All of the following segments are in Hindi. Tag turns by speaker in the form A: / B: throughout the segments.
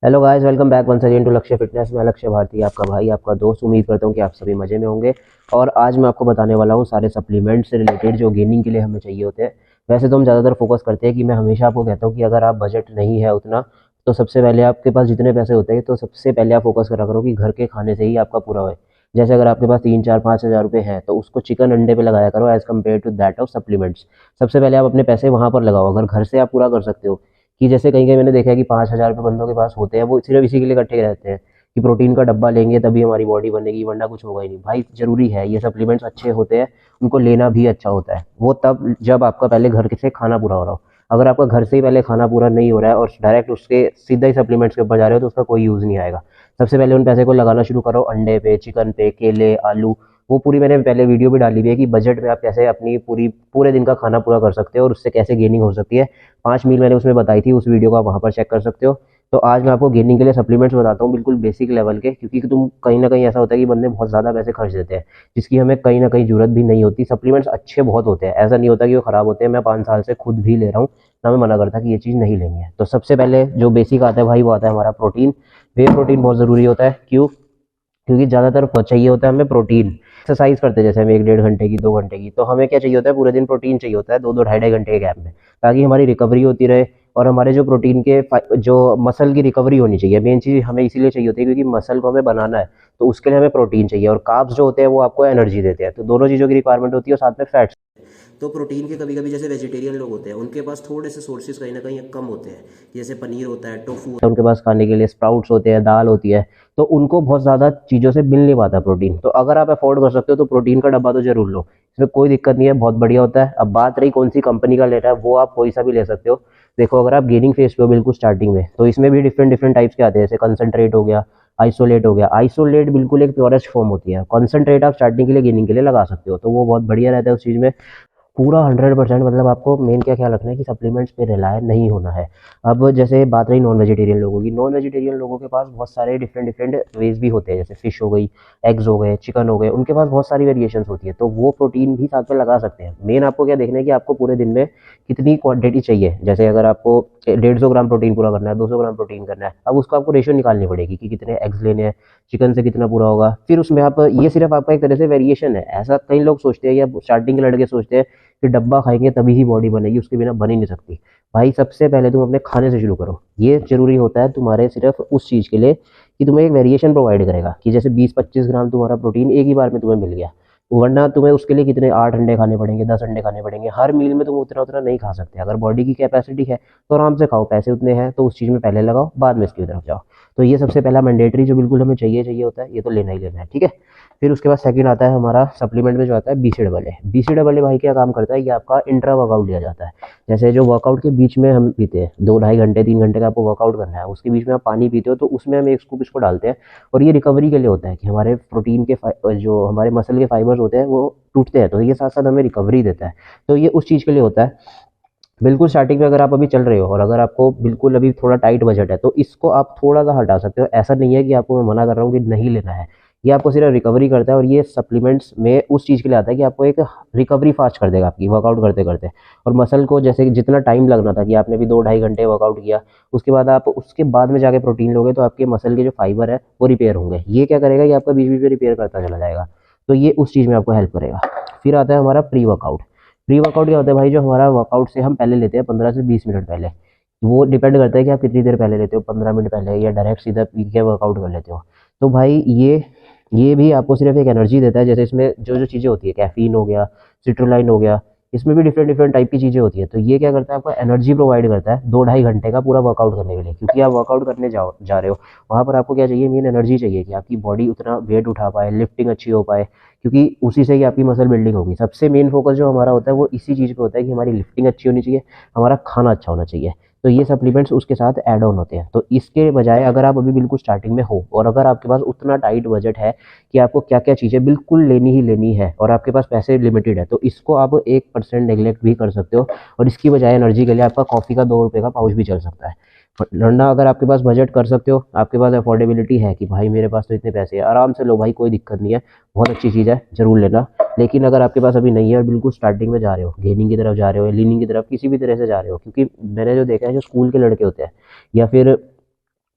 A: Hello guys, welcome back once again to Lakshya fitness. मैं लक्ष्य भारती, आपका भाई, आपका दोस्त। उम्मीद करता हूँ कि आप सभी मज़े में होंगे। और आज मैं आपको बताने वाला हूँ सारे सप्लीमेंट से रिलेटेड जो गेनिंग के लिए हमें चाहिए होते हैं। वैसे तो हम ज़्यादातर फोकस करते हैं कि मैं हमेशा आपको कहता हूँ कि अगर आप बजट नहीं है उतना, तो सबसे पहले आपके पास जितने पैसे होते हैं तो सबसे पहले आप फोकस करा करो कि घर के खाने से ही आपका पूरा होए। जैसे अगर आपके पास 3 4 5 हज़ार रुपये हैं तो उसको चिकन अंडे पे लगाया करो as compare to that of supplements. सबसे पहले आप अपने पैसे वहाँ पर लगाओ अगर घर से आप पूरा कर सकते हो। कि जैसे कहीं कहीं मैंने देखा है कि 5 हज़ार रुपये बंदों के पास होते हैं, वो सिर्फ इसी के लिए इकट्ठे रहते हैं कि प्रोटीन का डब्बा लेंगे तभी हमारी बॉडी बनेगी, वरना कुछ होगा ही नहीं। भाई जरूरी है, ये सप्लीमेंट्स अच्छे होते हैं, उनको लेना भी अच्छा होता है। वो तब जब आपका पहले घर से खाना पूरा हो रहा हो। अगर आपका घर से ही पहले खाना पूरा नहीं हो रहा है और डायरेक्ट उसके सीधा ही सप्लीमेंट्स के ऊपर जा रहे हो तो उसका कोई यूज़ नहीं आएगा। सबसे पहले उन पैसे को लगाना शुरू करो अंडे पे, चिकन पे, केले, आलू। वो पूरी मैंने पहले वीडियो भी डाली हुई है कि बजट में आप कैसे अपनी पूरे दिन का खाना पूरा कर सकते हो और उससे कैसे गेनिंग हो सकती है। 5 मील मैंने उसमें बताई थी, उस वीडियो को आप वहाँ पर चेक कर सकते हो। तो आज मैं आपको गेनिंग के लिए सप्लीमेंट्स बताता हूँ, बिल्कुल बेसिक लेवल के, क्योंकि तुम कहीं ना कहीं ऐसा होता है कि बंदे बहुत ज़्यादा पैसे खर्च देते हैं जिसकी हमें कहीं ना कहीं जरूरत भी नहीं होती। सप्लीमेंट्स अच्छे बहुत होते हैं, ऐसा नहीं होता कि वो ख़राब होते हैं। मैं 5 साल से खुद भी ले रहा हूँ, ना मैं मना करता कि ये चीज़ नहीं लेनी है। तो सबसे पहले जो बेसिक आता है भाई, वो आता है हमारा प्रोटीन। वे प्रोटीन बहुत ज़रूरी होता है। क्यों? क्योंकि ज़्यादातर चाहिए होता है हमें प्रोटीन। एक्सरसाइज करते हैं जैसे हम 1 1.5 घंटे की, 2 घंटे की, तो हमें क्या चाहिए होता है? पूरे दिन प्रोटीन चाहिए होता है, 2 2 ढाई ढाई घंटे के गैप में, ताकि हमारी रिकवरी होती रहे। और हमारे जो प्रोटीन के जो मसल की रिकवरी होनी चाहिए, मेन चीज़ हमें इसीलिए चाहिए होती है क्योंकि मसल को हमें बनाना है। तो उसके लिए हमें प्रोटीन चाहिए, और कार्ब्स जो होते हैं वो आपको एनर्जी देते हैं। तो दोनों चीज़ों की रिक्वायरमेंट होती है, और साथ में फैट्स। तो प्रोटीन के कभी कभी जैसे वेजिटेरियन लोग होते हैं, उनके पास थोड़े से सोर्सेज कहीं ना कहीं कम होते हैं। जैसे पनीर होता है, टोफू होता है, उनके पास खाने के लिए स्प्राउट्स होते हैं, दाल होती है। तो उनको बहुत ज़्यादा चीज़ों से मिल नहीं पाता प्रोटीन। तो अगर आप अफोर्ड कर सकते हो तो प्रोटीन का डब्बा तो जरूर लो, इसमें कोई दिक्कत नहीं है, बहुत बढ़िया होता है। अब बात रही कौन सी कंपनी का लेना है, वो आप कोई सा भी ले सकते हो। देखो, अगर आप गेनिंग फेज पे हो बिल्कुल स्टार्टिंग में, तो इसमें भी डिफरेंट डिफरेंट टाइप्स के आते हैं, जैसे कंसनट्रेट हो गया, आइसोलेट हो गया। आइसोलेट बिल्कुल एक प्योरेस्ट फॉर्म होती है। कंसनट्रेट आप स्टार्टिंग के लिए, गेनिंग के लिए लगा सकते हो, तो वो बहुत बढ़िया रहता है उस चीज़ में। पूरा 100%, मतलब आपको मेन क्या ख्याल रखना है कि सप्लीमेंट्स पे रिलाय नहीं होना है। अब जैसे बात रही नॉन वेजिटेरियन लोगों की, नॉन वेजिटेरियन लोगों के पास बहुत सारे डिफरेंट डिफरेंट वेज भी होते हैं, जैसे फिश हो गई, एग्स हो गए, चिकन हो गए, उनके पास बहुत सारी वेरिएशंस होती है। तो वो प्रोटीन भी साथ में लगा सकते हैं। मेन आपको क्या देखना है कि आपको पूरे दिन में कितनी क्वांटिटी चाहिए। जैसे अगर आपको 150 ग्राम प्रोटीन पूरा करना है, 200 ग्राम प्रोटीन करना है, अब उसको आपको रेशियो निकालनी पड़ेगी कि कितने एग्स लेने हैं, चिकन से कितना पूरा होगा। फिर उसमें आप, ये सिर्फ आपका एक तरह से वेरिएशन है। ऐसा कई लोग सोचते हैं, या स्टार्टिंग के लड़के सोचते हैं कि डब्बा खाएंगे तभी ही बॉडी बनेगी, उसके बिना बन ही नहीं सकती। भाई सबसे पहले तुम अपने खाने से शुरू करो। ये जरूरी होता है तुम्हारे सिर्फ उस चीज़ के लिए कि तुम्हें एक वेरिएशन प्रोवाइड करेगा, कि जैसे 20 25 ग्राम तुम्हारा प्रोटीन एक ही बार में तुम्हें मिल गया। वरना तुम्हें उसके लिए कितने 8 अंडे खाने पड़ेंगे, 10 अंडे खाने पड़ेंगे। हर मील में तुम उतना उतना नहीं खा सकते। अगर बॉडी की कैपेसिटी है तो आराम से खाओ, पैसे उतने हैं तो उस चीज़ में पहले लगाओ, बाद में इसकी तरफ जाओ। तो ये सबसे पहला मैंडेटरी जो बिल्कुल हमें चाहिए चाहिए होता है, ये तो लेना ही लेना है, ठीक है। फिर उसके बाद सेकंड आता है हमारा सप्लीमेंट में जो आता है BC double A. BC double A भाई क्या काम करता है? ये आपका इंट्रा वर्कआउट लिया जाता है। जैसे जो वर्कआउट के बीच में हम पीते हैं, 2 2.5 घंटे 3 घंटे का आपको वर्कआउट करना है, उसके बीच में आप पानी पीते हो, तो उसमें हम एक स्कूप इसको डालते हैं। और ये रिकवरी के लिए होता है कि हमारे प्रोटीन के जो हमारे मसल के फाइबर्स होते हैं वो टूटते हैं, तो ये साथ साथ हमें रिकवरी देता है। तो ये उस चीज़ के लिए होता है। बिल्कुल स्टार्टिंग में अगर आप अभी चल रहे हो और अगर आपको बिल्कुल अभी थोड़ा टाइट बजट है, तो इसको आप थोड़ा सा हटा सकते हो। ऐसा नहीं है कि आपको मैं मना कर रहा हूँ कि नहीं लेना है। ये आपको सिर्फ रिकवरी करता है, और ये सप्लीमेंट्स में उस चीज़ के लिए आता है कि आपको एक रिकवरी फास्ट कर देगा आपकी वर्कआउट करते करते। और मसल को जैसे कि जितना टाइम लगना था कि आपने भी 2 2.5 घंटे वर्कआउट किया, उसके बाद आप उसके बाद में जाके प्रोटीन लोगे, तो आपके मसल के जो फाइबर है वो रिपेयर होंगे। ये क्या करेगा कि आपका बीच बीच में रिपेयर करता चला जाएगा। तो ये उस चीज़ में आपको हेल्प करेगा। फिर आता है हमारा प्री वर्कआउट। प्री वर्कआउट क्या होता है भाई? जो हमारा वर्कआउट से हम पहले लेते हैं 15 से 20 मिनट पहले। वो डिपेंड करता है कि आप कितनी देर पहले लेते हो, 15 मिनट पहले, या डायरेक्ट सीधा पी के वर्कआउट कर लेते हो। तो भाई ये भी आपको सिर्फ एक एनर्जी देता है। जैसे इसमें जो जो चीज़ें होती है, कैफीन हो गया, सिट्रोलाइन हो गया, इसमें भी डिफरेंट डिफरेंट टाइप की चीज़ें होती है। तो ये क्या करता है? आपको एनर्जी प्रोवाइड करता है 2 2.5 घंटे का पूरा वर्कआउट करने के लिए। क्योंकि आप वर्कआउट करने जा रहे हो, वहाँ पर आपको क्या चाहिए? मेन एनर्जी चाहिए कि आपकी बॉडी उतना वेट उठा पाए, लिफ्टिंग अच्छी हो पाए, क्योंकि उसी से ही आपकी मसल बिल्डिंग होगी। सबसे मेन फोकस जो हमारा होता है वो इसी चीज़ पे होता है कि हमारी लिफ्टिंग अच्छी होनी चाहिए, हमारा खाना अच्छा होना चाहिए। तो ये सप्लीमेंट्स उसके साथ ऐड ऑन होते हैं। तो इसके बजाय अगर आप अभी बिल्कुल स्टार्टिंग में हो, और अगर आपके पास उतना टाइट बजट है कि आपको क्या क्या चीज़ें बिल्कुल लेनी ही लेनी है, और आपके पास पैसे लिमिटेड है, तो इसको आप 1% नेग्लेक्ट भी कर सकते हो। और इसकी बजाय एनर्जी के लिए आपका कॉफ़ी का 2 रुपये का पाउच भी चल सकता है। लड़ना अगर आपके पास बजट कर सकते हो, आपके पास अफोर्डेबिलिटी है कि भाई मेरे पास तो इतने पैसे हैं, आराम से लो भाई, कोई दिक्कत नहीं है, बहुत अच्छी चीज़ है, ज़रूर लेना। लेकिन अगर आपके पास अभी नहीं है और बिल्कुल स्टार्टिंग में जा रहे हो, गेनिंग की तरफ जा रहे हो, लीनिंग की तरफ, किसी भी तरह से जा रहे हो, क्योंकि मैंने जो देखा है, जो स्कूल के लड़के होते हैं या फिर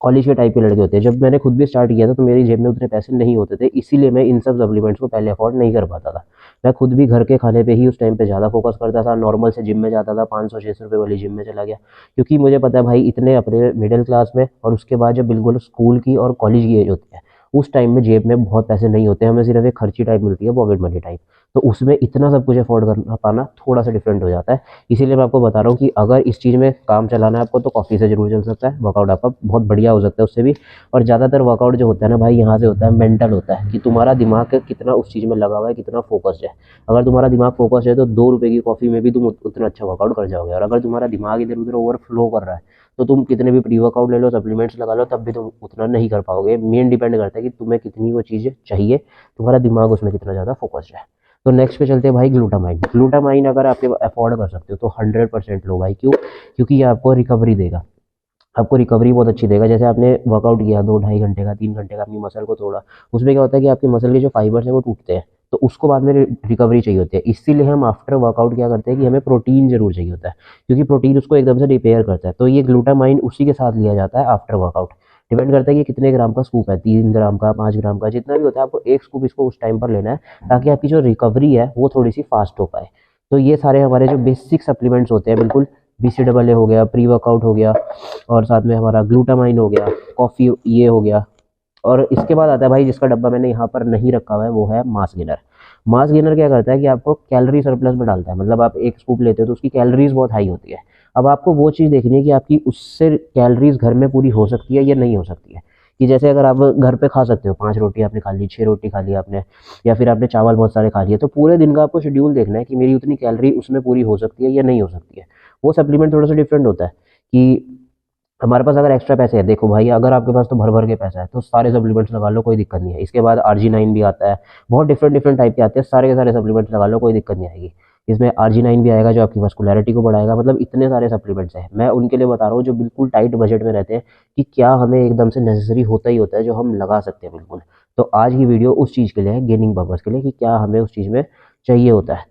A: कॉलेज के टाइप के लड़के होते हैं। जब मैंने खुद भी स्टार्ट किया था तो मेरी जेब में उतने पैसे नहीं होते थे, इसीलिए मैं इन सब सप्लीमेंट्स को पहले अफोर्ड नहीं कर पाता था। मैं खुद भी घर के खाने पे ही उस टाइम पे ज़्यादा फोकस करता था, नॉर्मल से जिम में जाता था, 500-600 रुपये वाली जिम में चला गया, क्योंकि मुझे पता है भाई इतने अपने मिडिल क्लास में और उसके बाद जब बिल्कुल स्कूल की और कॉलेज की एज होती है उस टाइम में जेब में बहुत पैसे नहीं होते, हमें सिर्फ एक खर्ची टाइप मिलती है, पॉकेट मनी टाइप। तो उसमें इतना सब कुछ अफोर्ड कर पाना थोड़ा सा डिफरेंट हो जाता है। इसीलिए मैं आपको बता रहा हूँ कि अगर इस चीज़ में काम चलाना है आपको तो कॉफ़ी से जरूर चल सकता है, वर्कआउट आपका बहुत बढ़िया हो सकता है उससे भी। और ज़्यादातर वर्कआउट जो होता है ना भाई, यहाँ से होता है मेंटल होता है, कि तुम्हारा दिमाग कितना उस चीज़ में लगा हुआ है, कितना फोकस्ड है। अगर तुम्हारा दिमाग फोकस्ड है तो 2 रुपये की कॉफ़ी में भी तुम उतना अच्छा वर्कआउट कर जाओगे। और अगर तुम्हारा दिमाग इधर उधर ओवरफ्लो कर रहा है तो तुम कितने भी प्री वर्कआउट ले लो, सप्लीमेंट्स लगा लो, तब भी तुम उतना नहीं कर पाओगे। मेन डिपेंड करता है कि तुम्हें कितनी वो चीज़ें चाहिए, तुम्हारा दिमाग उसमें कितना ज़्यादा फोकस्ड है। तो नेक्स्ट पे चलते हैं भाई, ग्लूटामाइन। ग्लूटामाइन अगर आपके अफोर्ड कर सकते हो तो 100% लो भाई। क्यों? क्योंकि ये आपको रिकवरी देगा, आपको रिकवरी बहुत अच्छी देगा। जैसे आपने वर्कआउट किया 2-2.5 घंटे का, 3 घंटे का, अपनी मसल को तोड़ा, उसमें क्या होता है कि आपके मसल के जो फाइबर्स हैं वो टूटते हैं, तो उसको बाद में रिकवरी चाहिए होती है। इसीलिए हम आफ्टर वर्कआउट क्या करते हैं कि हमें प्रोटीन जरूर चाहिए होता है, क्योंकि प्रोटीन उसको एकदम से रिपेयर करता है। तो ये ग्लूटामाइन उसी के साथ लिया जाता है आफ्टर वर्कआउट। डिपेंड करता है कि कितने ग्राम का स्कूप है, 3 ग्राम का, 5 ग्राम का, जितना भी होता है, आपको एक स्कूप इसको उस टाइम पर लेना है, ताकि आपकी जो रिकवरी है वो थोड़ी सी फास्ट हो पाए। तो ये सारे हमारे जो बेसिक सप्लीमेंट्स होते हैं, बिल्कुल BCAA हो गया, प्री वर्कआउट हो गया, और साथ में हमारा ग्लूटामाइन हो गया, कॉफ़ी ये हो गया। और इसके बाद आता है भाई, जिसका डब्बा मैंने यहाँ पर नहीं रखा हुआ है, वो है मास गेनर। मास गेनर क्या करता है कि आपको कैलोरी सरप्लस में डालता है, मतलब आप एक स्कूप लेते हो तो उसकी कैलोरीज बहुत हाई होती है। अब आपको वो चीज़ देखनी है कि आपकी उससे कैलोरीज घर में पूरी हो सकती है या नहीं हो सकती है। कि जैसे अगर आप घर पे खा सकते हो, 5 रोटी आपने खा ली, 6 रोटी खा ली आपने, या फिर आपने चावल बहुत सारे खा लिए, तो पूरे दिन का आपको शेड्यूल देखना है कि मेरी उतनी कैलोरी उसमें पूरी हो सकती है या नहीं हो सकती है। वो सप्लीमेंट थोड़ा सा डिफरेंट होता है कि हमारे पास अगर एक्स्ट्रा पैसे है, देखो भाई अगर आपके पास तो भर भर के पैसा है तो सारे सप्लीमेंट्स लगा लो, कोई दिक्कत नहीं है। इसके बाद RG9 भी आता है, बहुत डिफरेंट डिफरेंट टाइप के आते हैं, सारे के सारे सप्लीमेंट्स लगा लो, कोई दिक्कत नहीं आएगी। इसमें RG9 भी आएगा जो आपकी मस्कुलैरिटी को बढ़ाएगा, मतलब इतने सारे सप्लीमेंट्स हैं। मैं उनके लिए बता रहा हूँ जो बिल्कुल टाइट बजट में रहते हैं, कि क्या हमें एकदम से नेसेसरी होता ही होता है जो हम लगा सकते हैं बिल्कुल। तो आज की वीडियो उस चीज़ के लिए है, गेनिंग पर्पज़ के लिए, कि क्या हमें उस चीज़ में चाहिए होता है।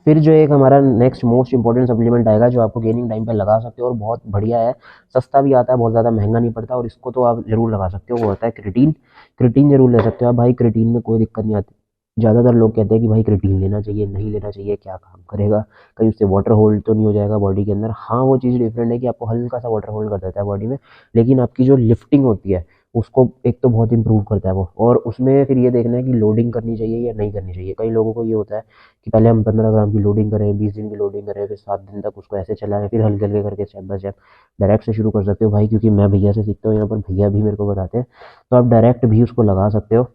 A: फिर जो एक हमारा नेक्स्ट मोस्ट इंपॉर्टेंट सप्लीमेंट आएगा जो आपको गेनिंग टाइम पे लगा सकते हो और बहुत बढ़िया है, सस्ता भी आता है, बहुत ज़्यादा महंगा नहीं पड़ता, और इसको तो आप जरूर लगा सकते हो, वो होता है क्रिटीन। क्रिटीन जरूर ले सकते हो आप भाई, क्रिटीन में कोई दिक्कत नहीं आती। ज़्यादातर लोग कहते हैं कि भाई क्रिटीन लेना चाहिए, नहीं लेना चाहिए, क्या काम करेगा, कहीं उससे वाटर होल्ड तो नहीं हो जाएगा बॉडी के अंदर। हाँ, वो चीज़ डिफरेंट है कि आपको हल्का सा वाटर होल्ड कर देता है बॉडी में, लेकिन आपकी जो लिफ्टिंग होती है उसको एक तो बहुत इंप्रूव करता है वो। और उसमें फिर ये देखना है कि लोडिंग करनी चाहिए या नहीं करनी चाहिए। कई लोगों को ये होता है कि पहले हम 15 ग्राम की लोडिंग करें, 20 दिन की लोडिंग करें, फिर 7 दिन तक उसको ऐसे चलाएं, फिर हल्के हल्के करके स्टेप बाय स्टेप डायरेक्ट से शुरू कर सकते हो भाई, क्योंकि मैं भैया से सीखता हूँ, यहाँ पर भैया भी मेरे को बताते हैं। तो आप डायरेक्ट भी उसको लगा सकते हो,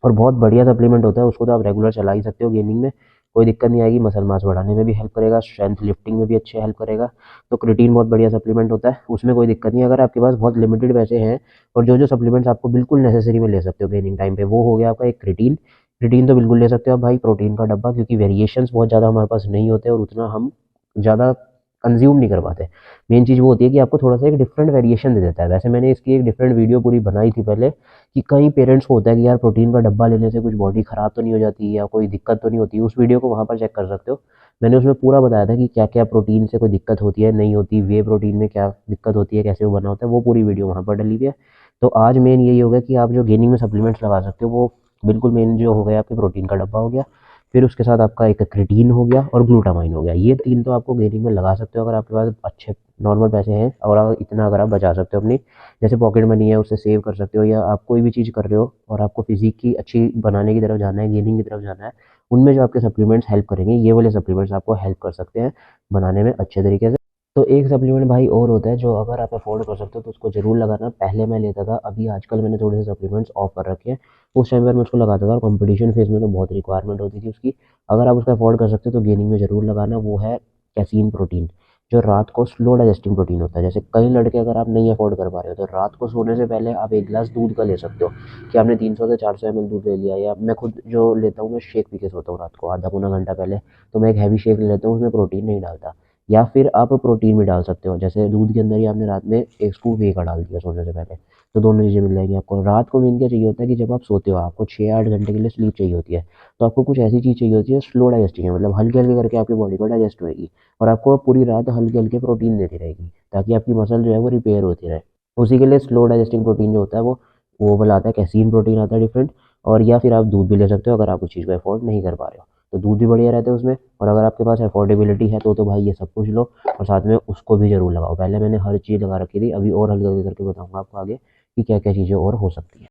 A: और बहुत बढ़िया सप्लीमेंट होता है, उसको तो आप रेगुलर चला ही सकते हो। गेनिंग में कोई दिक्कत नहीं आएगी, मसल मास बढ़ाने में भी हेल्प करेगा, स्ट्रेंथ लिफ्टिंग में भी अच्छे हेल्प करेगा। तो क्रिटीन बहुत बढ़िया सप्लीमेंट होता है, उसमें कोई दिक्कत नहीं। अगर आपके पास बहुत लिमिटेड पैसे हैं और जो जो सप्लीमेंट्स आपको बिल्कुल नेसेसरी में ले सकते हो गेनिंग टाइम पे, वो हो गया आपका एक क्रिटीन। क्रिटीन तो बिल्कुल ले सकते हो आप भाई, प्रोटीन का डब्बा, क्योंकि वेरिएशंस बहुत ज़्यादा हमारे पास नहीं होते और उतना हम ज़्यादा कंज्यूम नहीं कर पाते। मेन चीज़ वो होती है कि आपको थोड़ा सा एक डिफरेंट वेरिएशन दे देता है। वैसे मैंने इसकी एक डिफरेंट वीडियो पूरी बनाई थी पहले, कि कई पेरेंट्स को होता है कि यार प्रोटीन का डब्बा लेने से कुछ बॉडी खराब तो नहीं हो जाती या कोई दिक्कत तो नहीं होती। उस वीडियो को वहाँ पर चेक कर सकते हो, मैंने उसमें पूरा बताया था कि क्या क्या प्रोटीन से कोई दिक्कत होती है, नहीं होती, वे प्रोटीन में क्या दिक्कत होती है, कैसे वो बना होता है, वो पूरी वीडियो वहाँ पर डली हुई है। तो आज मेन यही होगा कि आप जो गेनिंग में सप्लीमेंट्स लगा सकते हो, वो बिल्कुल मेन जो हो गया आपके प्रोटीन का डब्बा हो गया, फिर उसके साथ आपका एक क्रिटीन हो गया और ग्लूटामाइन हो गया। ये तीन तो आपको गेनिंग में लगा सकते हो अगर आपके पास अच्छे नॉर्मल पैसे हैं, और इतना अगर आप बचा सकते हो अपनी, जैसे पॉकेट मनी है उससे सेव कर सकते हो, या आप कोई भी चीज़ कर रहे हो और आपको फिजिक की अच्छी बनाने की तरफ जाना है, गेनिंग की तरफ जाना है, उनमें जो आपके सप्लीमेंट्स हेल्प करेंगे, ये वाले सप्लीमेंट्स आपको हेल्प कर सकते हैं बनाने में अच्छे तरीके से। तो एक सप्लीमेंट भाई और होता है जो अगर आप अफोर्ड कर सकते हो तो उसको जरूर लगाना। पहले मैं लेता था, अभी आजकल मैंने थोड़े से सप्लीमेंट्स ऑफ कर रखे हैं। उस टाइम पर मैं उसको लगाता था और कंपटीशन फेज में तो बहुत रिक्वायरमेंट होती थी उसकी। अगर आप उसका अफोर्ड कर सकते हो तो गेनिंग में जरूर लगाना। वो है कैसीन प्रोटीन, जो रात को स्लो डाइजेस्टिंग प्रोटीन होता है। जैसे कई लड़के अगर आप नहीं अफोर्ड कर पा रहे हो तो रात को सोने से पहले आप एक गिलास दूध का ले सकते हो, कि आपने 300 से 400 ml दूध ले लिया। या मैं खुद जो लेता हूँ, मैं शेक पी के सोता हूँ रात को आधा पौना घंटा पहले, तो मैं एक हैवी शेक ले लेता हूँ, उसमें प्रोटीन नहीं डालता। या फिर आप प्रोटीन भी डाल सकते हो, जैसे दूध के अंदर ही आपने रात में एक स्कूप वे का डाल दिया सोने से पहले, तो दोनों चीज़ें मिल जाएंगी आपको। रात को मेन क्या चाहिए होता है कि जब आप सोते हो आपको 6-8 घंटे के लिए स्लीप चाहिए होती है, तो आपको कुछ ऐसी चीज़ चाहिए होती है स्लो डाइजेस्टिंग है, मतलब हल्के हल्के करके आपकी बॉडी को डाइजेस्ट होएगी, और आपको पूरी रात हल्के हल्के प्रोटीन देती रहेगी, ताकि आपकी मसल जो है वो रिपेयर होती रहे। उसी के लिए स्लो डाइजेस्टिंग प्रोटीन जो होता है वो वाला आता है, कैसीन प्रोटीन आता है डिफरेंट। और या फिर आप दूध भी ले सकते हो अगर आप उस चीज़ को अफोर्ड नहीं कर पा रहे हो, तो दूध भी बढ़िया रहता है उसमें। और अगर आपके पास अफोर्डेबिलिटी है तो भाई ये सब कुछ लो, और साथ में उसको भी जरूर लगाओ। पहले मैंने हर चीज़ लगा रखी थी, अभी और हल्की हल्की करके बताऊंगा आपको आगे कि क्या क्या चीज़ें और हो सकती हैं।